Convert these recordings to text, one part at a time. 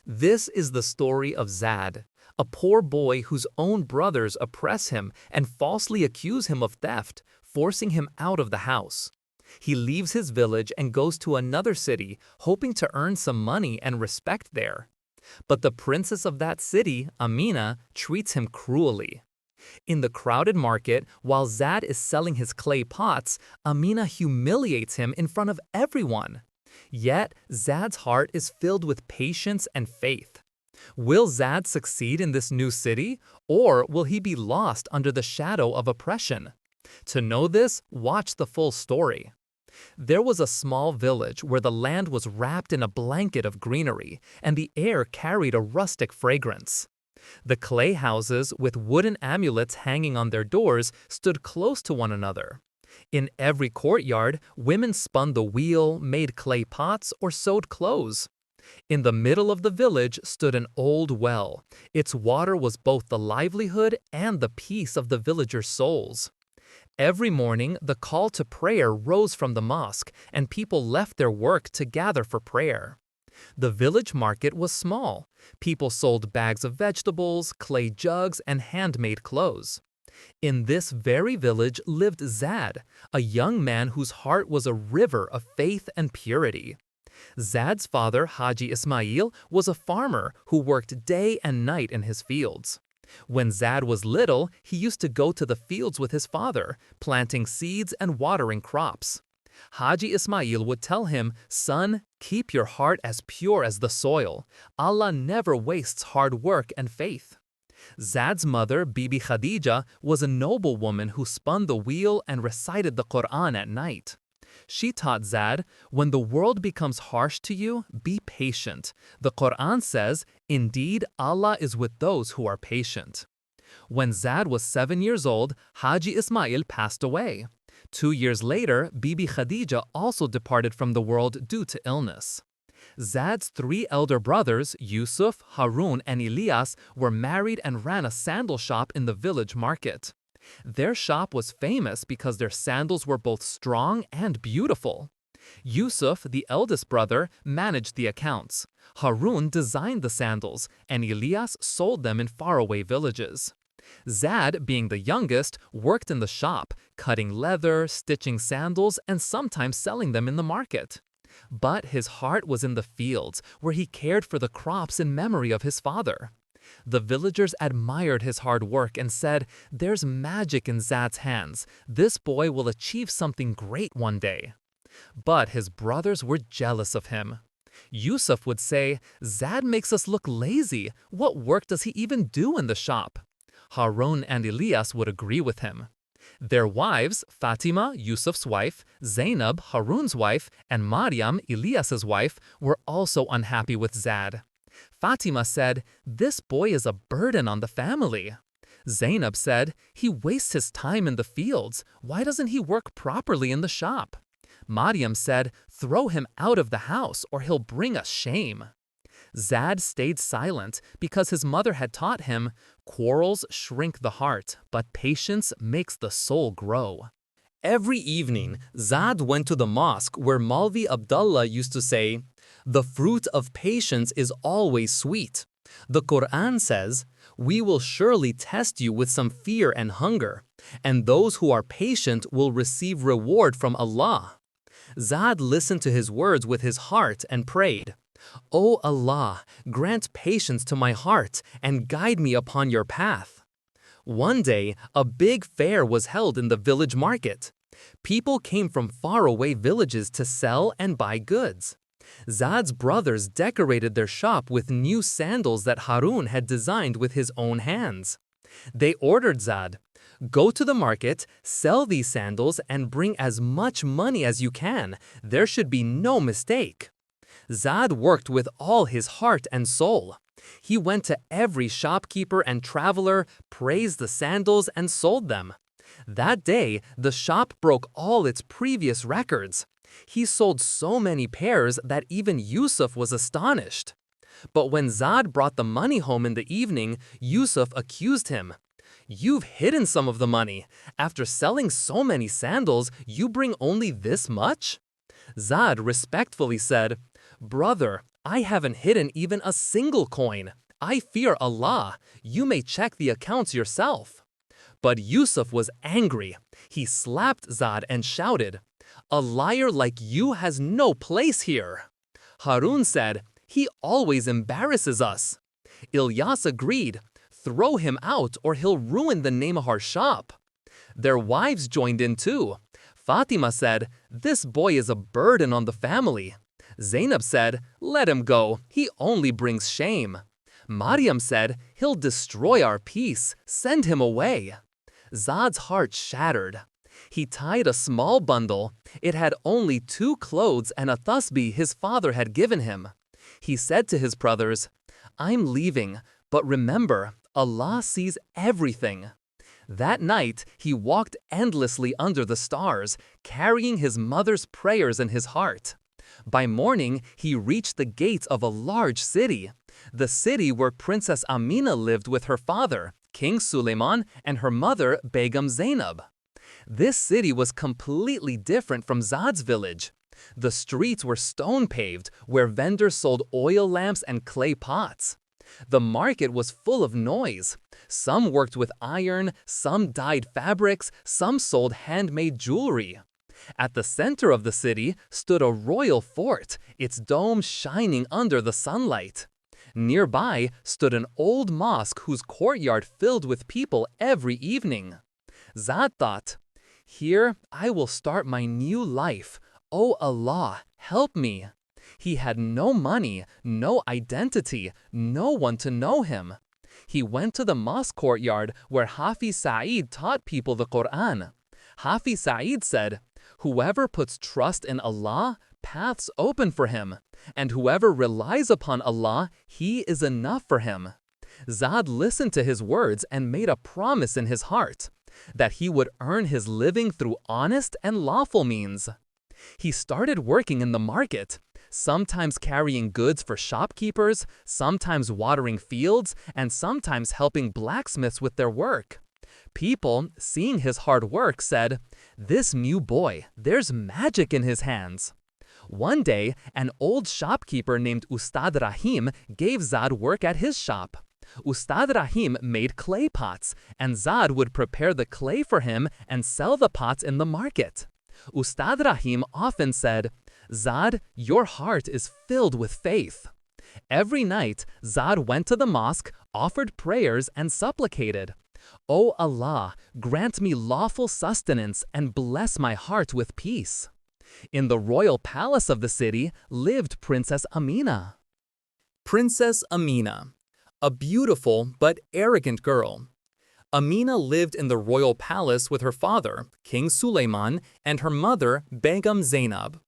This is the story of Zad, a poor boy whose own brothers oppress him and falsely accuse him of theft, forcing him out of the house. He leaves his village and goes to another city, hoping to earn some money and respect there. But the princess of that city, Amina, treats him cruelly. In the crowded market, while Zad is selling his clay pots, Amina humiliates him in front of everyone. Yet, Zad's heart is filled with patience and faith. Will Zad succeed in this new city, or will he be lost under the shadow of oppression? To know this, watch the full story. There was a small village where the land was wrapped in a blanket of greenery, and the air carried a rustic fragrance. The clay houses, with wooden amulets hanging on their doors, stood close to one another. In every courtyard, women spun the wheel, made clay pots, or sewed clothes. In the middle of the village stood an old well. Its water was both the livelihood and the peace of the villagers' souls. Every morning, the call to prayer rose from the mosque, and people left their work to gather for prayer. The village market was small. People sold bags of vegetables, clay jugs, and handmade clothes. In this very village lived Zad, a young man whose heart was a river of faith and purity. Zad's father, Haji Ismail, was a farmer who worked day and night in his fields. When Zad was little, he used to go to the fields with his father, planting seeds and watering crops. Haji Ismail would tell him, "Son, keep your heart as pure as the soil. Allah never wastes hard work and faith." Zad's mother, Bibi Khadija, was a noble woman who spun the wheel and recited the Quran at night. She taught Zad, "When the world becomes harsh to you, be patient. The Quran says, 'Indeed, Allah is with those who are patient.'" When Zad was 7 years old, Haji Ismail passed away. 2 years later, Bibi Khadija also departed from the world due to illness. Zad's 3 elder brothers, Yusuf, Harun, and Ilyas, were married and ran a sandal shop in the village market. Their shop was famous because their sandals were both strong and beautiful. Yusuf, the eldest brother, managed the accounts. Harun designed the sandals, and Ilyas sold them in faraway villages. Zad, being the youngest, worked in the shop, cutting leather, stitching sandals, and sometimes selling them in the market. But his heart was in the fields, where he cared for the crops in memory of his father. The villagers admired his hard work and said, "There's magic in Zad's hands. This boy will achieve something great one day." But his brothers were jealous of him. Yusuf would say, "Zad makes us look lazy. What work does he even do in the shop?" Harun and Ilyas would agree with him. Their wives, Fatima, Yusuf's wife, Zainab, Harun's wife, and Maryam, Ilyas's wife, were also unhappy with Zad. Fatima said, "This boy is a burden on the family." Zainab said, "He wastes his time in the fields. Why doesn't he work properly in the shop?" Maryam said, "Throw him out of the house or he'll bring us shame." Zad stayed silent because his mother had taught him, "Quarrels shrink the heart, but patience makes the soul grow." Every evening, Zad went to the mosque where Maulvi Abdullah used to say, "The fruit of patience is always sweet." The Quran says, "We will surely test you with some fear and hunger, and those who are patient will receive reward from Allah." Zad listened to his words with his heart and prayed, "O Allah, grant patience to my heart and guide me upon your path." One day, a big fair was held in the village market. People came from faraway villages to sell and buy goods. Zad's brothers decorated their shop with new sandals that Harun had designed with his own hands. They ordered Zad, "Go to the market, sell these sandals, and bring as much money as you can. There should be no mistake." Zad worked with all his heart and soul. He went to every shopkeeper and traveler, praised the sandals, and sold them. That day, the shop broke all its previous records. He sold so many pairs that even Yusuf was astonished. But when Zad brought the money home in the evening, Yusuf accused him. "You've hidden some of the money. After selling so many sandals, you bring only this much?" Zad respectfully said, "Brother, I haven't hidden even a single coin. I fear Allah. You may check the accounts yourself." But Yusuf was angry. He slapped Zad and shouted, "A liar like you has no place here." Harun said, "He always embarrasses us." Ilyas agreed, "Throw him out or he'll ruin the name of our shop." Their wives joined in too. Fatima said, "This boy is a burden on the family." Zainab said, "Let him go, he only brings shame." Maryam said, "He'll destroy our peace, send him away." Zad's heart shattered. He tied a small bundle. It had only 2 clothes and a tasbih his father had given him. He said to his brothers, "I'm leaving, but remember, Allah sees everything." That night, he walked endlessly under the stars, carrying his mother's prayers in his heart. By morning, he reached the gates of a large city, the city where Princess Amina lived with her father, King Suleiman, and her mother, Begum Zainab. This city was completely different from Zad's village. The streets were stone-paved, where vendors sold oil lamps and clay pots. The market was full of noise. Some worked with iron, some dyed fabrics, some sold handmade jewelry. At the center of the city stood a royal fort, its dome shining under the sunlight. Nearby stood an old mosque whose courtyard filled with people every evening. Zad thought, "Here I will start my new life. Oh Allah, help me." He had no money, no identity, no one to know him. He went to the mosque courtyard where Hafiz Sa'id taught people the Quran. Hafiz Sa'id said, "Whoever puts trust in Allah, paths open for him, and whoever relies upon Allah, He is enough for him." Zad listened to his words and made a promise in his heart that he would earn his living through honest and lawful means. He started working in the market, sometimes carrying goods for shopkeepers, sometimes watering fields, and sometimes helping blacksmiths with their work. People, seeing his hard work, said, "This new boy, there's magic in his hands." One day, an old shopkeeper named Ustad Rahim gave Zad work at his shop. Ustad Rahim made clay pots, and Zad would prepare the clay for him and sell the pots in the market. Ustad Rahim often said, "Zad, your heart is filled with faith." Every night, Zad went to the mosque, offered prayers, and supplicated, "O Allah, grant me lawful sustenance and bless my heart with peace." In the royal palace of the city lived Princess Amina. Princess Amina, a beautiful but arrogant girl. Amina lived in the royal palace with her father, King Suleiman, and her mother, Begum Zainab.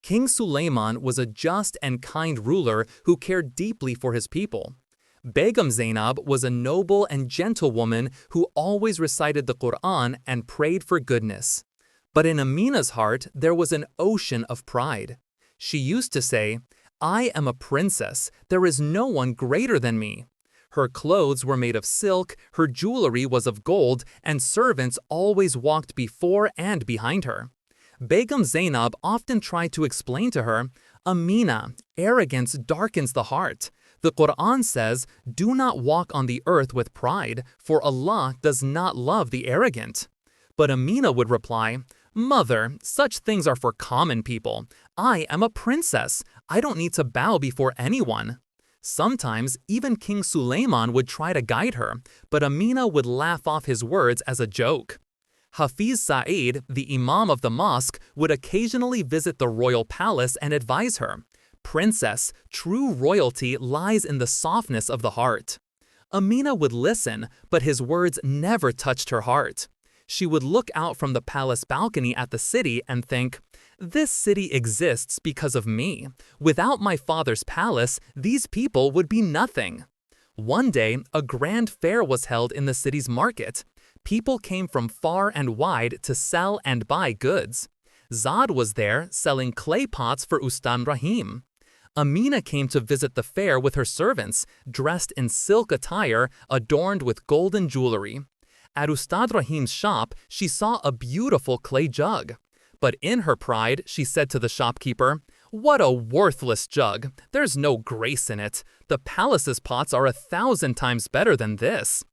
King Suleiman was a just and kind ruler who cared deeply for his people. Begum Zainab was a noble and gentle woman who always recited the Quran and prayed for goodness. But in Amina's heart, there was an ocean of pride. She used to say, "I am a princess. There is no one greater than me." Her clothes were made of silk, her jewelry was of gold, and servants always walked before and behind her. Begum Zainab often tried to explain to her, "Amina, arrogance darkens the heart. The Quran says, 'Do not walk on the earth with pride, for Allah does not love the arrogant.'" But Amina would reply, "Mother, such things are for common people. I am a princess. I don't need to bow before anyone." Sometimes, even King Suleiman would try to guide her, but Amina would laugh off his words as a joke. Hafiz Sa'id, the imam of the mosque, would occasionally visit the royal palace and advise her, "Princess, true royalty lies in the softness of the heart." Amina would listen, but his words never touched her heart. She would look out from the palace balcony at the city and think, "This city exists because of me. Without my father's palace, these people would be nothing." One day, a grand fair was held in the city's market. People came from far and wide to sell and buy goods. Zad was there selling clay pots for Ustad Rahim. Amina came to visit the fair with her servants, dressed in silk attire adorned with golden jewelry. At Ustad Rahim's shop, she saw a beautiful clay jug. But in her pride, she said to the shopkeeper, "What a worthless jug! There's no grace in it. The palace's pots are 1,000 times better than this."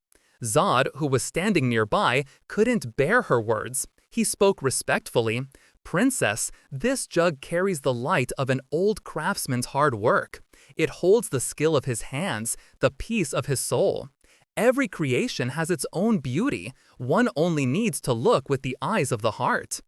Zod, who was standing nearby, couldn't bear her words. He spoke respectfully. "Princess, this jug carries the light of an old craftsman's hard work. It holds the skill of his hands, the peace of his soul. Every creation has its own beauty. One only needs to look with the eyes of the heart."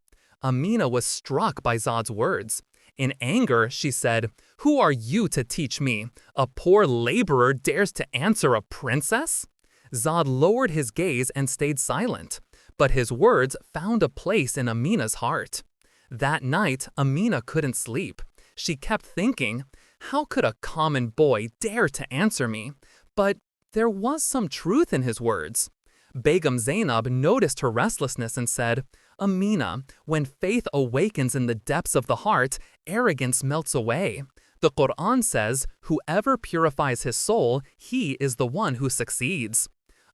Amina was struck by Zod's words. In anger, she said, "Who are you to teach me? A poor laborer dares to answer a princess?" Zod lowered his gaze and stayed silent, but his words found a place in Amina's heart. That night, Amina couldn't sleep. She kept thinking, "How could a common boy dare to answer me?" But there was some truth in his words. Begum Zainab noticed her restlessness and said, "Amina, when faith awakens in the depths of the heart, arrogance melts away. The Quran says, 'Whoever purifies his soul, he is the one who succeeds.'"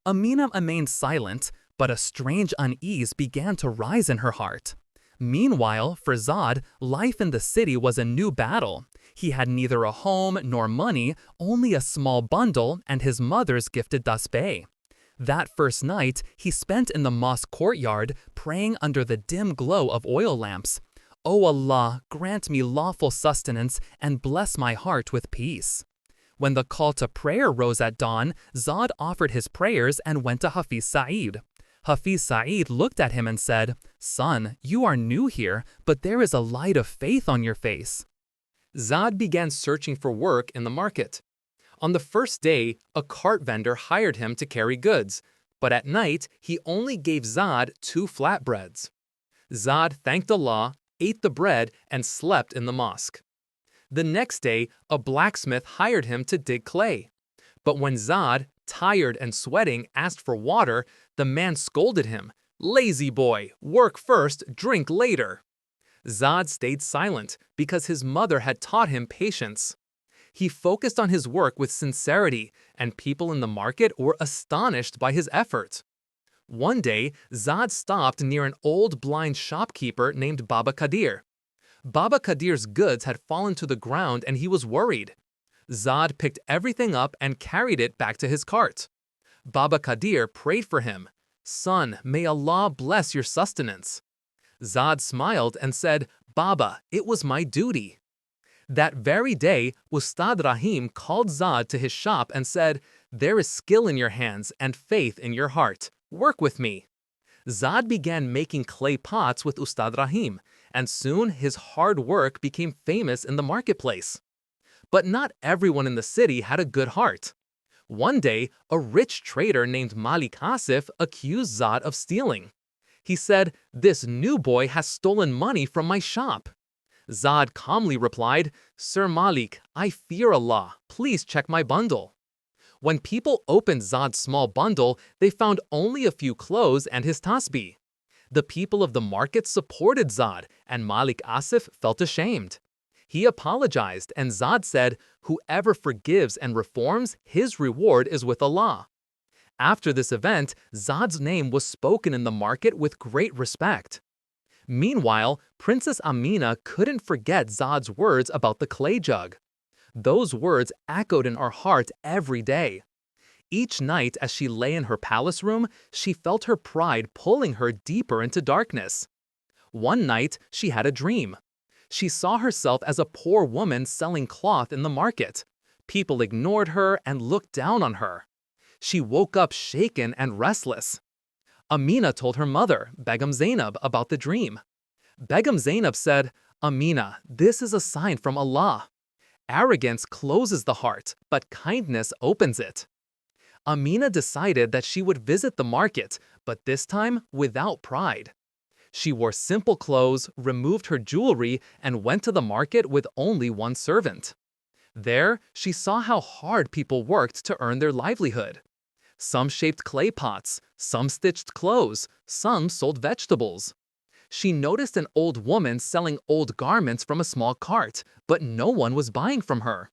Amina remained silent, but a strange unease began to rise in her heart. Meanwhile, for Zod, life in the city was a new battle. He had neither a home nor money, only a small bundle and his mother's gifted tasbih. That first night, he spent in the mosque courtyard, praying under the dim glow of oil lamps. "O Allah, grant me lawful sustenance and bless my heart with peace." When the call to prayer rose at dawn, Zod offered his prayers and went to Hafiz Sa'id. Hafiz Sa'id looked at him and said, "Son, you are new here, but there is a light of faith on your face." Zod began searching for work in the market. On the first day, a cart vendor hired him to carry goods, but at night he only gave Zod 2 flatbreads. Zod thanked Allah, ate the bread, and slept in the mosque. The next day, a blacksmith hired him to dig clay. But when Zod, tired and sweating, asked for water, the man scolded him, "Lazy boy, work first, drink later." Zod stayed silent because his mother had taught him patience. He focused on his work with sincerity, and people in the market were astonished by his effort. One day, Zod stopped near an old blind shopkeeper named Baba Kadir. Baba Kadir's goods had fallen to the ground and he was worried. Zod picked everything up and carried it back to his cart. Baba Kadir prayed for him, "Son, may Allah bless your sustenance." Zod smiled and said, "Baba, it was my duty." That very day, Ustad Rahim called Zod to his shop and said, "There is skill in your hands and faith in your heart. Work with me." Zod began making clay pots with Ustad Rahim, and soon his hard work became famous in the marketplace. But not everyone in the city had a good heart. One day, a rich trader named Malik Asif accused Zod of stealing. He said, "This new boy has stolen money from my shop." Zod calmly replied, "Sir Malik, I fear Allah. Please check my bundle." When people opened Zod's small bundle, they found only a few clothes and his tasbih. The people of the market supported Zod, and Malik Asif felt ashamed. He apologized, and Zod said, "Whoever forgives and reforms, his reward is with Allah." After this event, Zod's name was spoken in the market with great respect. Meanwhile, Princess Amina couldn't forget Zod's words about the clay jug. Those words echoed in her heart every day. Each night as she lay in her palace room, she felt her pride pulling her deeper into darkness. One night, she had a dream. She saw herself as a poor woman selling cloth in the market. People ignored her and looked down on her. She woke up shaken and restless. Amina told her mother, Begum Zainab, about the dream. Begum Zainab said, "Amina, this is a sign from Allah. Arrogance closes the heart, but kindness opens it." Amina decided that she would visit the market, but this time without pride. She wore simple clothes, removed her jewelry, and went to the market with only one servant. There, she saw how hard people worked to earn their livelihood. Some shaped clay pots, some stitched clothes, some sold vegetables. She noticed an old woman selling old garments from a small cart, but no one was buying from her.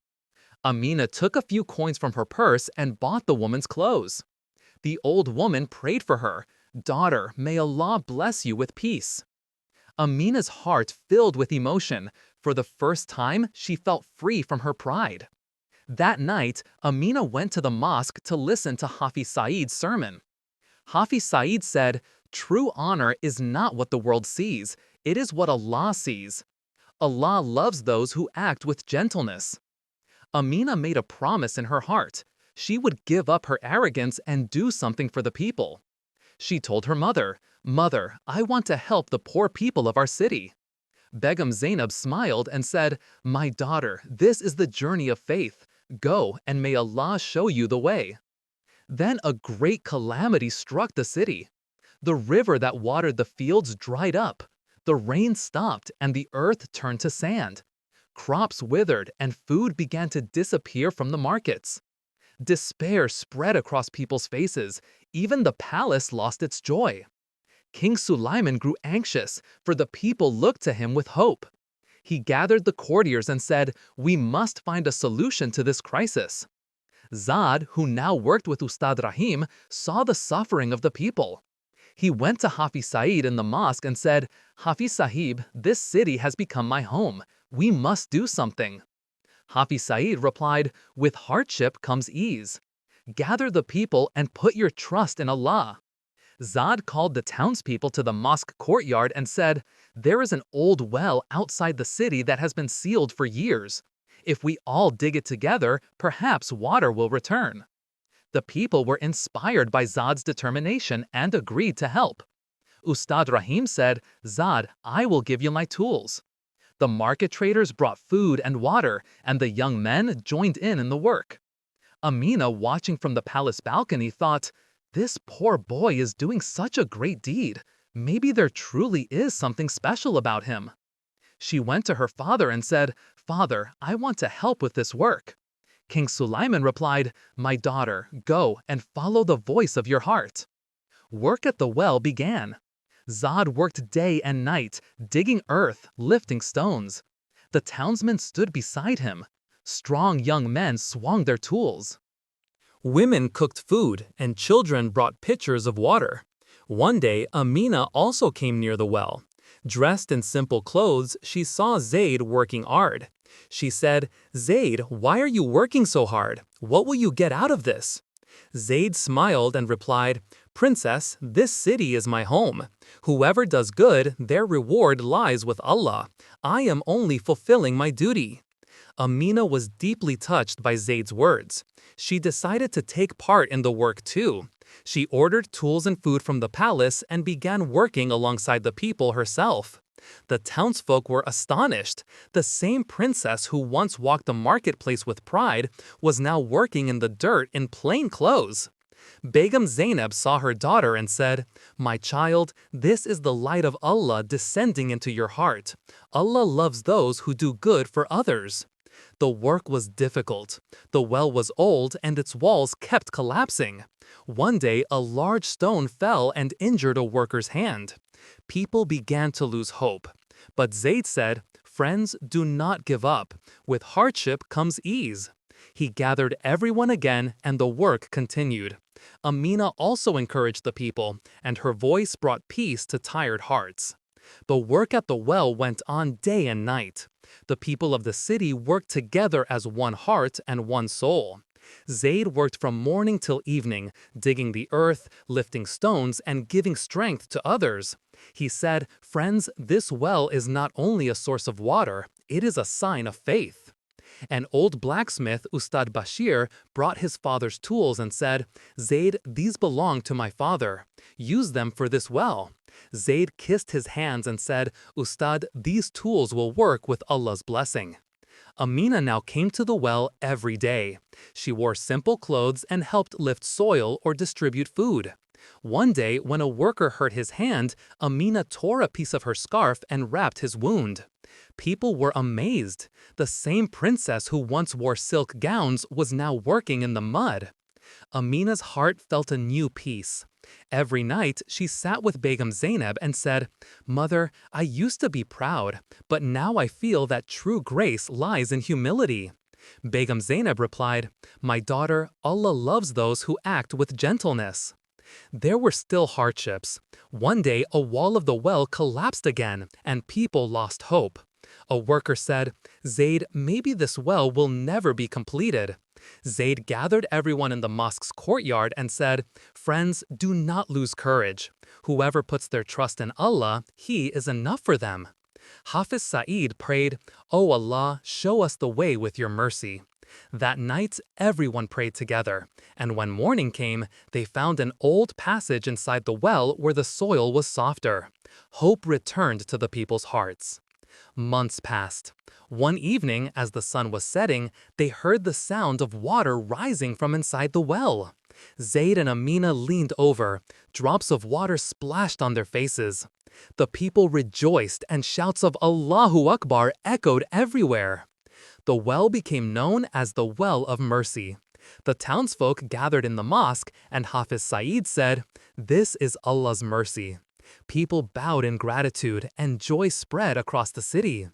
Amina took a few coins from her purse and bought the woman's clothes. The old woman prayed for her, "Daughter, may Allah bless you with peace." Amina's heart filled with emotion. For the first time, she felt free from her pride. That night, Amina went to the mosque to listen to Hafiz Saeed's sermon. Hafiz Saeed said, "True honor is not what the world sees, it is what Allah sees. Allah loves those who act with gentleness." Amina made a promise in her heart. She would give up her arrogance and do something for the people. She told her mother, "Mother, I want to help the poor people of our city." Begum Zainab smiled and said, "My daughter, this is the journey of faith. Go, and may Allah show you the way." Then a great calamity struck the city. The river that watered the fields dried up. The rain stopped, and the earth turned to sand. Crops withered, and food began to disappear from the markets. Despair spread across people's faces. Even the palace lost its joy. King Sulaiman grew anxious, for the people looked to him with hope. He gathered the courtiers and said, "We must find a solution to this crisis." Zad, who now worked with Ustad Rahim, saw the suffering of the people. He went to Hafiz Saeed in the mosque and said, "Hafiz Sahib, this city has become my home. We must do something." Hafiz Saeed replied, "With hardship comes ease. Gather the people and put your trust in Allah." Zad called the townspeople to the mosque courtyard and said, "There is an old well outside the city that has been sealed for years. If we all dig it together, perhaps water will return." The people were inspired by Zad's determination and agreed to help. Ustad Rahim said, "Zad, I will give you my tools." The market traders brought food and water, and the young men joined in the work. Amina, watching from the palace balcony, thought, "This poor boy is doing such a great deed. Maybe there truly is something special about him." She went to her father and said, "Father, I want to help with this work." King Sulaiman replied, "My daughter, go and follow the voice of your heart." Work at the well began. Zad worked day and night, digging earth, lifting stones. The townsmen stood beside him. Strong young men swung their tools. Women cooked food, and children brought pitchers of water. One day, Amina also came near the well. Dressed in simple clothes, she saw Zaid working hard. She said, "Zaid, why are you working so hard? What will you get out of this?" Zaid smiled and replied, "Princess, this city is my home. Whoever does good, their reward lies with Allah. I am only fulfilling my duty." Amina was deeply touched by Zaid's words. She decided to take part in the work too. She ordered tools and food from the palace and began working alongside the people herself. The townsfolk were astonished. The same princess who once walked the marketplace with pride was now working in the dirt in plain clothes. Begum Zainab saw her daughter and said, "My child, this is the light of Allah descending into your heart. Allah loves those who do good for others." The work was difficult. The well was old and its walls kept collapsing. One day, a large stone fell and injured a worker's hand. People began to lose hope. But Zaid said, "Friends, do not give up. With hardship comes ease." He gathered everyone again and the work continued. Amina also encouraged the people, and her voice brought peace to tired hearts. The work at the well went on day and night. The people of the city worked together as one heart and one soul. Zaid worked from morning till evening, digging the earth, lifting stones, and giving strength to others. He said, "Friends, this well is not only a source of water, it is a sign of faith." An old blacksmith, Ustad Bashir, brought his father's tools and said, "Zaid, these belong to my father. Use them for this well." Zaid kissed his hands and said, "Ustad, these tools will work with Allah's blessing." Amina now came to the well every day. She wore simple clothes and helped lift soil or distribute food. One day, when a worker hurt his hand, Amina tore a piece of her scarf and wrapped his wound. People were amazed. The same princess who once wore silk gowns was now working in the mud. Amina's heart felt a new peace. Every night, she sat with Begum Zainab and said, "Mother, I used to be proud, but now I feel that true grace lies in humility." Begum Zainab replied, "My daughter, Allah loves those who act with gentleness." There were still hardships. One day, a wall of the well collapsed again, and people lost hope. A worker said, "Zayd, maybe this well will never be completed." Zayd gathered everyone in the mosque's courtyard and said, "Friends, do not lose courage. Whoever puts their trust in Allah, He is enough for them." Hafiz Sa'id prayed, "O Allah, show us the way with your mercy." That night, everyone prayed together, and when morning came, they found an old passage inside the well where the soil was softer. Hope returned to the people's hearts. Months passed. One evening, as the sun was setting, they heard the sound of water rising from inside the well. Zayd and Amina leaned over. Drops of water splashed on their faces. The people rejoiced, and shouts of Allahu Akbar echoed everywhere. The well became known as the Well of Mercy. The townsfolk gathered in the mosque, and Hafiz Sa'id said, "This is Allah's mercy." People bowed in gratitude, and joy spread across the city.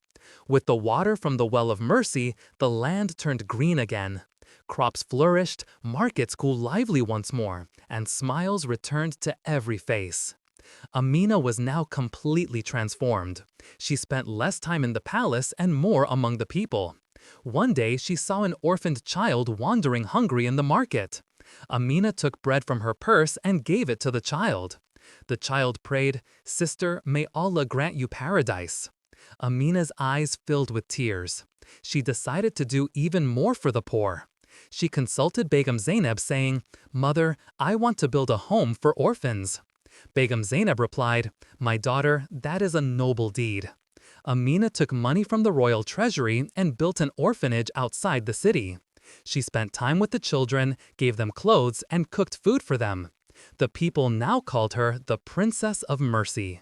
With the water from the Well of Mercy, the land turned green again. Crops flourished, markets grew lively once more, and smiles returned to every face. Amina was now completely transformed. She spent less time in the palace and more among the people. One day, she saw an orphaned child wandering hungry in the market. Amina took bread from her purse and gave it to the child. The child prayed, "Sister, may Allah grant you paradise." Amina's eyes filled with tears. She decided to do even more for the poor. She consulted Begum Zainab saying, "Mother, I want to build a home for orphans." Begum Zainab replied, "My daughter, that is a noble deed." Amina took money from the royal treasury and built an orphanage outside the city. She spent time with the children, gave them clothes, and cooked food for them. The people now called her the Princess of Mercy.